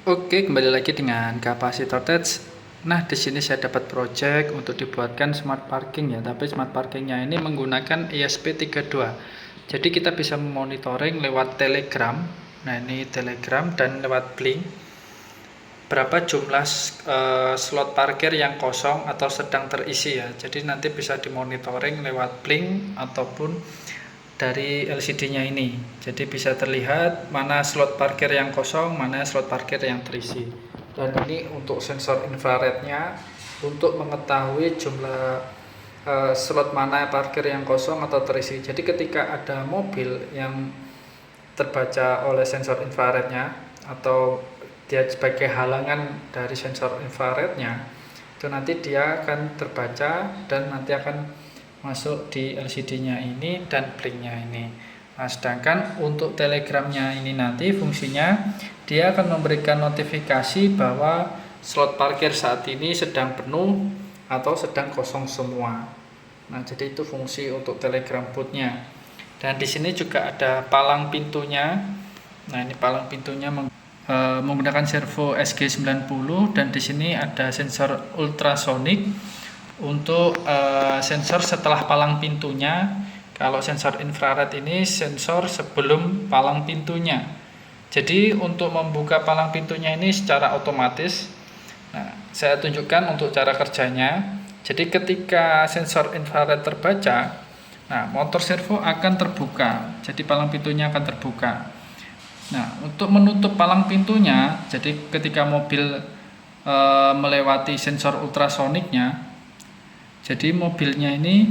Oke, kembali lagi dengan kapasitor touch. Nah, di sini saya dapat project untuk dibuatkan smart parking ya, tapi smart parkingnya ini menggunakan ESP32. Jadi kita bisa memonitoring lewat Telegram. Nah, ini Telegram dan lewat Blink. Berapa jumlah slot parkir yang kosong atau sedang terisi ya. Jadi nanti bisa dimonitoring lewat Blink ataupun dari LCD-nya ini. Jadi bisa terlihat mana slot parkir yang kosong, mana slot parkir yang terisi. Dan ini untuk sensor infrarednya untuk mengetahui jumlah slot mana parkir yang kosong atau terisi. Jadi ketika ada mobil yang terbaca oleh sensor infrarednya atau dia sebagai halangan dari sensor infrarednya, itu nanti dia akan terbaca dan nanti akan masuk di LCD-nya ini dan blinknya ini. Nah, sedangkan untuk telegramnya ini nanti fungsinya dia akan memberikan notifikasi bahwa slot parkir saat ini sedang penuh atau sedang kosong semua. Nah, jadi itu fungsi untuk telegram bootnya. Dan di sini juga ada palang pintunya. Nah, ini palang pintunya menggunakan servo SG90 dan di sini ada sensor ultrasonic untuk sensor setelah palang pintunya. Kalau sensor infrared ini sensor sebelum palang pintunya. Jadi untuk membuka palang pintunya ini secara otomatis. Nah, saya tunjukkan untuk cara kerjanya. Jadi ketika sensor infrared terbaca, nah motor servo akan terbuka. Jadi palang pintunya akan terbuka. Nah, untuk menutup palang pintunya, jadi ketika mobil melewati sensor ultrasoniknya, jadi mobilnya ini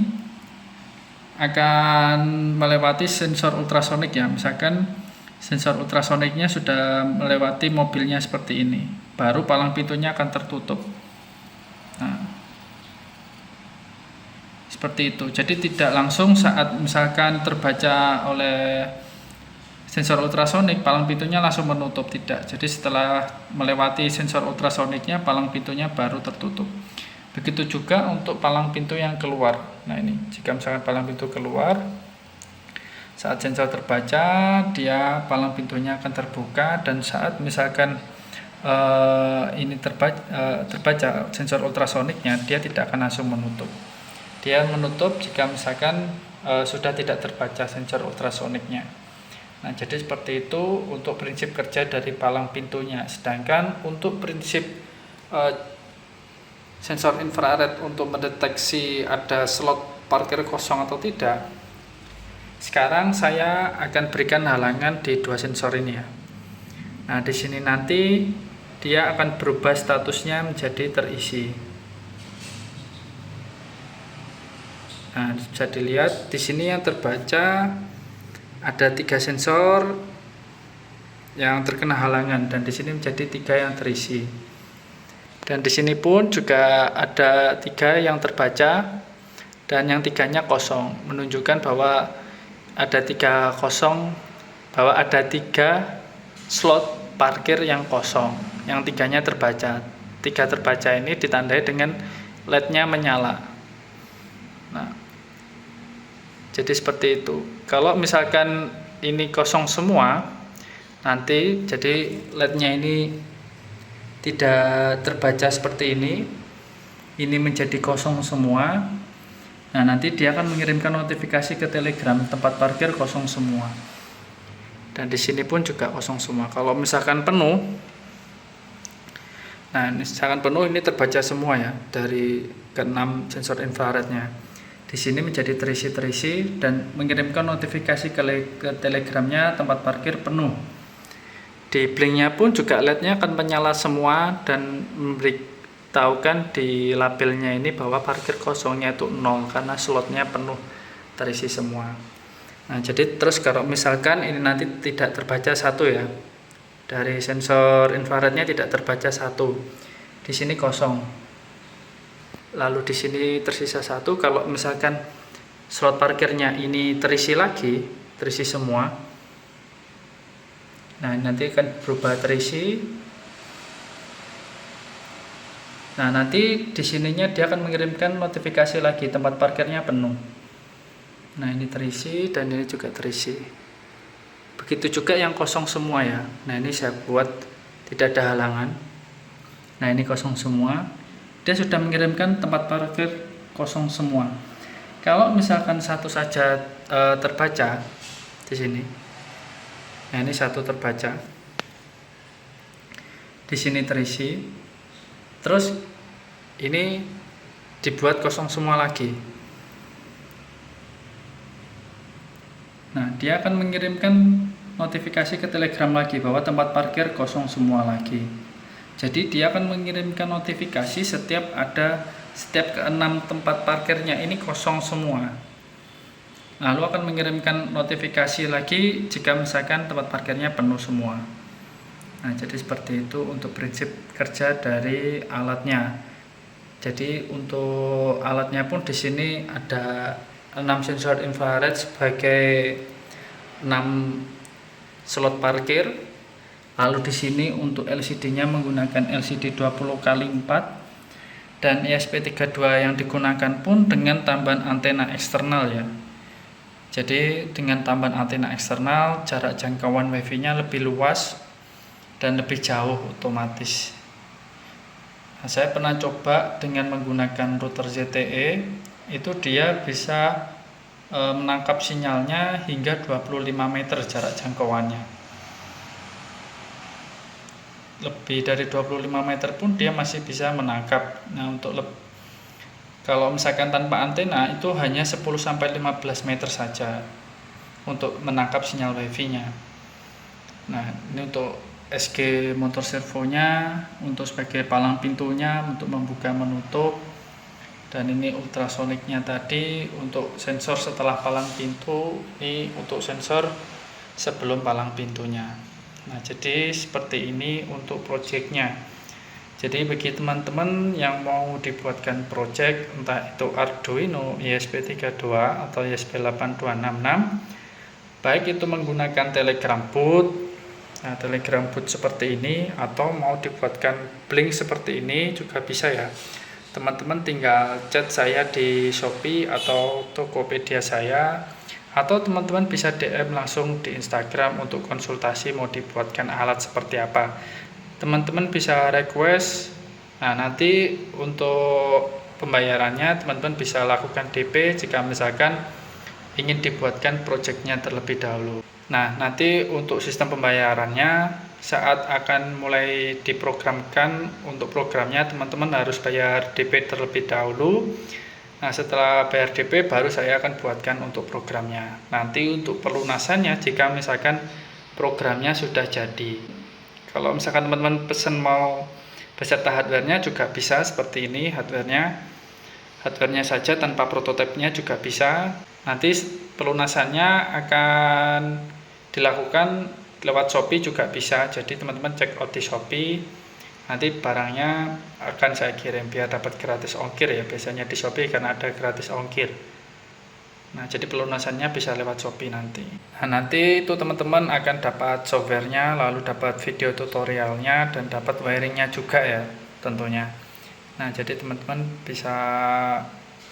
akan melewati sensor ultrasonik ya. Misalkan sensor ultrasoniknya sudah melewati mobilnya seperti ini, baru palang pintunya akan tertutup. Nah, seperti itu. Jadi tidak langsung saat misalkan terbaca oleh sensor ultrasonik, palang pintunya langsung menutup, tidak. Jadi setelah melewati sensor ultrasoniknya, palang pintunya baru tertutup. Begitu juga untuk palang pintu yang keluar. Nah, ini jika misalkan palang pintu keluar, saat sensor terbaca, dia palang pintunya akan terbuka, dan saat misalkan ini terbaca sensor ultrasoniknya, dia tidak akan langsung menutup. Dia menutup jika misalkan sudah tidak terbaca sensor ultrasoniknya. Nah, jadi seperti itu untuk prinsip kerja dari palang pintunya. Sedangkan untuk prinsip sensor infrared untuk mendeteksi ada slot parkir kosong atau tidak, sekarang saya akan berikan halangan di dua sensor ini ya. Nah, di sini nanti dia akan berubah statusnya menjadi terisi. Nah, bisa dilihat di sini yang terbaca ada 3 sensor yang terkena halangan dan di sini menjadi 3 yang terisi. Dan di sini pun juga ada 3 yang terbaca dan yang 3-nya kosong, menunjukkan bahwa ada 3 kosong, bahwa ada 3 slot parkir yang kosong, yang 3-nya terbaca. 3 terbaca ini ditandai dengan LED-nya menyala. Nah, jadi seperti itu. Kalau misalkan ini kosong semua, nanti jadi LED-nya ini tidak terbaca seperti ini menjadi kosong semua. Nah, nanti dia akan mengirimkan notifikasi ke Telegram tempat parkir kosong semua. Dan di sini pun juga kosong semua. Kalau misalkan penuh, nah misalkan penuh ini terbaca semua ya dari ke-6 sensor infrarednya. Di sini menjadi terisi dan mengirimkan notifikasi ke Telegramnya tempat parkir penuh. Di blinknya pun juga LED-nya akan menyala semua dan memberitahukan di labelnya ini bahwa parkir kosongnya itu 0 karena slotnya penuh terisi semua. Nah, jadi terus kalau misalkan ini nanti tidak terbaca 1 ya, dari sensor infrarednya tidak terbaca 1, di sini kosong, lalu di sini tersisa 1. Kalau misalkan slot parkirnya ini terisi lagi, terisi semua, nah nanti akan berubah terisi. Nah, nanti di sininya dia akan mengirimkan notifikasi lagi tempat parkirnya penuh. Nah, ini terisi dan ini juga terisi. Begitu juga yang kosong semua ya. Nah, ini saya buat tidak ada halangan. Nah, ini kosong semua. Dia sudah mengirimkan tempat parkir kosong semua. Kalau misalkan satu saja terbaca di sini. Nah, ini satu terbaca. Di sini terisi. Terus ini dibuat kosong semua lagi. Nah, dia akan mengirimkan notifikasi ke Telegram lagi bahwa tempat parkir kosong semua lagi. Jadi dia akan mengirimkan notifikasi setiap ke-6 tempat parkirnya ini kosong semua. Lalu akan mengirimkan notifikasi lagi jika misalkan tempat parkirnya penuh semua. Nah, jadi seperti itu untuk prinsip kerja dari alatnya. Jadi untuk alatnya pun di sini ada 6 sensor infrared sebagai 6 slot parkir. Lalu di sini untuk LCD-nya menggunakan LCD 20x4 dan ESP32 yang digunakan pun dengan tambahan antena eksternal ya. Jadi dengan tambahan antena eksternal jarak jangkauan WiFi-nya lebih luas dan lebih jauh otomatis. Nah, saya pernah coba dengan menggunakan router ZTE, itu dia bisa menangkap sinyalnya hingga 25 meter jarak jangkauannya. Lebih dari 25 meter pun dia masih bisa menangkap. Nah, kalau misalkan tanpa antena itu hanya 10-15 meter saja untuk menangkap sinyal WiFi-nya. Nah, ini untuk SG motor servonya, untuk sebagai palang pintunya, untuk membuka menutup. Dan ini ultrasoniknya tadi untuk sensor setelah palang pintu, ini untuk sensor sebelum palang pintunya. Nah, jadi seperti ini untuk projectnya. Jadi bagi teman-teman yang mau dibuatkan project entah itu Arduino ESP32 atau ESP8266, baik itu menggunakan Telegram boot, nah Telegram boot seperti ini, atau mau dibuatkan Blink seperti ini juga bisa ya. Teman-teman tinggal chat saya di Shopee atau Tokopedia saya, atau teman-teman bisa DM langsung di Instagram untuk konsultasi mau dibuatkan alat seperti apa. Teman-teman bisa request. Nah, nanti untuk pembayarannya teman-teman bisa lakukan DP jika misalkan ingin dibuatkan projectnya terlebih dahulu. Nah, nanti untuk sistem pembayarannya saat akan mulai diprogramkan, untuk programnya teman-teman harus bayar DP terlebih dahulu. Nah, setelah bayar DP baru saya akan buatkan untuk programnya. Nanti untuk pelunasannya jika misalkan programnya sudah jadi. Kalau misalkan teman-teman pesan mau beserta hardware-nya juga bisa seperti ini, hardware-nya saja tanpa prototipenya juga bisa. Nanti pelunasannya akan dilakukan lewat Shopee juga bisa. Jadi teman-teman check out di Shopee, nanti barangnya akan saya kirim biar dapat gratis ongkir ya. Biasanya di Shopee kan ada gratis ongkir. Nah, jadi pelunasannya bisa lewat Shopee nanti. Nah, nanti itu teman-teman akan dapat softwarenya, lalu dapat video tutorialnya, dan dapat wiringnya juga ya tentunya. Nah, jadi teman-teman bisa,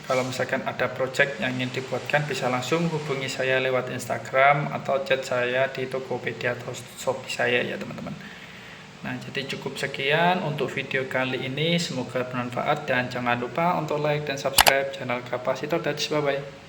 kalau misalkan ada project yang ingin dibuatkan, bisa langsung hubungi saya lewat Instagram atau chat saya di Tokopedia atau Shopee saya ya teman-teman. Nah, jadi cukup sekian untuk video kali ini, semoga bermanfaat dan jangan lupa untuk like dan subscribe channel Kapasitor Touch. Bye bye.